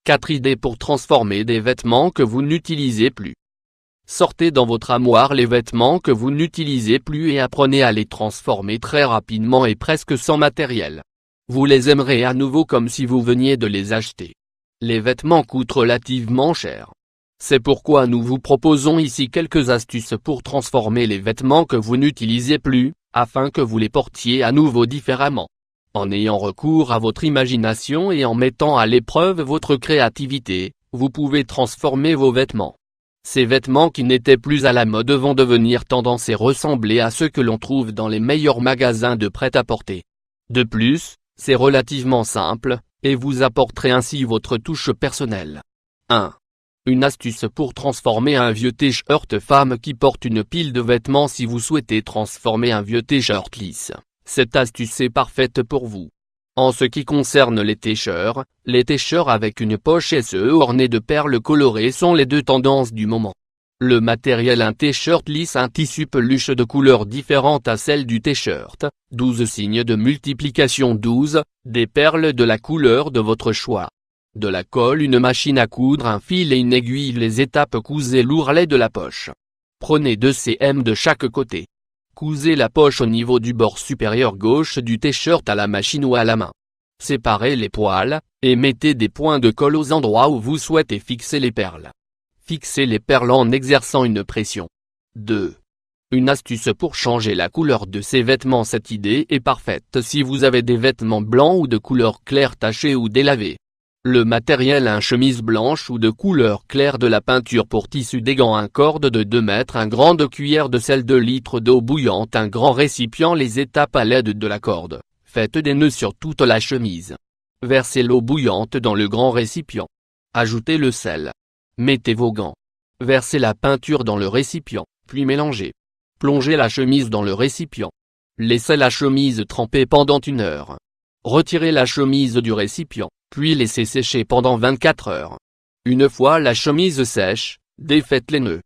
4 idées pour transformer des vêtements que vous n'utilisez plus. Sortez dans votre armoire les vêtements que vous n'utilisez plus et apprenez à les transformer très rapidement et presque sans matériel. Vous les aimerez à nouveau comme si vous veniez de les acheter. Les vêtements coûtent relativement cher. C'est pourquoi nous vous proposons ici quelques astuces pour transformer les vêtements que vous n'utilisez plus, afin que vous les portiez à nouveau différemment. En ayant recours à votre imagination et en mettant à l'épreuve votre créativité, vous pouvez transformer vos vêtements. Ces vêtements qui n'étaient plus à la mode vont devenir tendance et ressembler à ceux que l'on trouve dans les meilleurs magasins de prêt-à-porter. De plus, c'est relativement simple, et vous apporterez ainsi votre touche personnelle. 1. Une astuce pour transformer un vieux t-shirt femme qui porte une pile de vêtements. Si vous souhaitez transformer un vieux t-shirt lisse, cette astuce est parfaite pour vous. En ce qui concerne les t-shirts avec une poche et ceux ornés de perles colorées sont les deux tendances du moment. Le matériel: un t-shirt lisse, un tissu peluche de couleurs différentes à celle du t-shirt, 12 signes de multiplication 12, des perles de la couleur de votre choix. De la colle, une machine à coudre, un fil et une aiguille. Les étapes: cousez l'ourlet de la poche. Prenez 2 cm de chaque côté. Cousez la poche au niveau du bord supérieur gauche du t-shirt à la machine ou à la main. Séparez les poils, et mettez des points de colle aux endroits où vous souhaitez fixer les perles. Fixez les perles en exerçant une pression. 2. Une astuce pour changer la couleur de ces vêtements. Cette idée est parfaite si vous avez des vêtements blancs ou de couleur claire tachés ou délavés. Le matériel: un chemise blanche ou de couleur claire, de la peinture pour tissu, des gants, un corde de 2 mètres, un grande cuillère de sel, 2 litres d'eau bouillante, un grand récipient. Les étapes: à l'aide de la corde, faites des nœuds sur toute la chemise. Versez l'eau bouillante dans le grand récipient. Ajoutez le sel. Mettez vos gants. Versez la peinture dans le récipient, puis mélangez. Plongez la chemise dans le récipient. Laissez la chemise tremper pendant 1 heure. Retirez la chemise du récipient, puis laissez sécher pendant 24 heures. Une fois la chemise sèche, défaites les nœuds.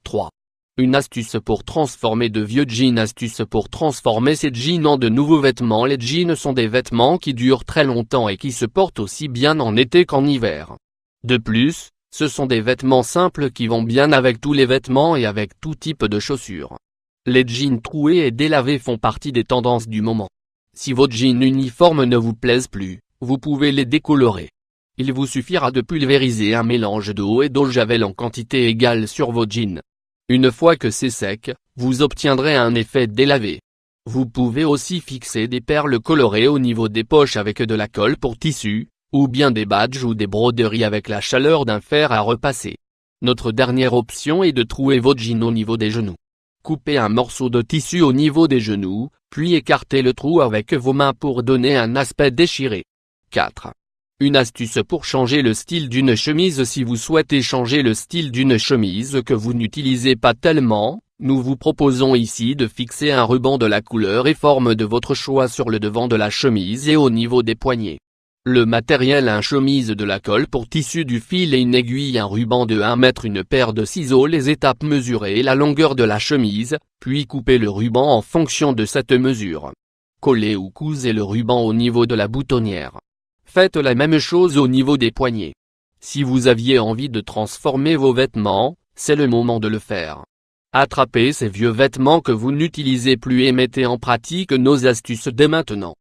3. Une astuce pour transformer de vieux jeans. Astuce pour transformer ces jeans en de nouveaux vêtements. Les jeans sont des vêtements qui durent très longtemps et qui se portent aussi bien en été qu'en hiver. De plus, ce sont des vêtements simples qui vont bien avec tous les vêtements et avec tout type de chaussures. Les jeans troués et délavés font partie des tendances du moment. Si vos jeans uniformes ne vous plaisent plus, vous pouvez les décolorer. Il vous suffira de pulvériser un mélange d'eau et d'eau javel en quantité égale sur vos jeans. Une fois que c'est sec, vous obtiendrez un effet délavé. Vous pouvez aussi fixer des perles colorées au niveau des poches avec de la colle pour tissu, ou bien des badges ou des broderies avec la chaleur d'un fer à repasser. Notre dernière option est de trouer vos jeans au niveau des genoux. Coupez un morceau de tissu au niveau des genoux, puis écartez le trou avec vos mains pour donner un aspect déchiré. 4. Une astuce pour changer le style d'une chemise. Si vous souhaitez changer le style d'une chemise que vous n'utilisez pas tellement, nous vous proposons ici de fixer un ruban de la couleur et forme de votre choix sur le devant de la chemise et au niveau des poignets. Le matériel: un chemise, de la colle pour tissu, du fil et une aiguille, un ruban de 1 mètre, une paire de ciseaux. Les étapes: mesurez la longueur de la chemise, puis coupez le ruban en fonction de cette mesure. Collez ou cousez le ruban au niveau de la boutonnière. Faites la même chose au niveau des poignets. Si vous aviez envie de transformer vos vêtements, c'est le moment de le faire. Attrapez ces vieux vêtements que vous n'utilisez plus et mettez en pratique nos astuces dès maintenant.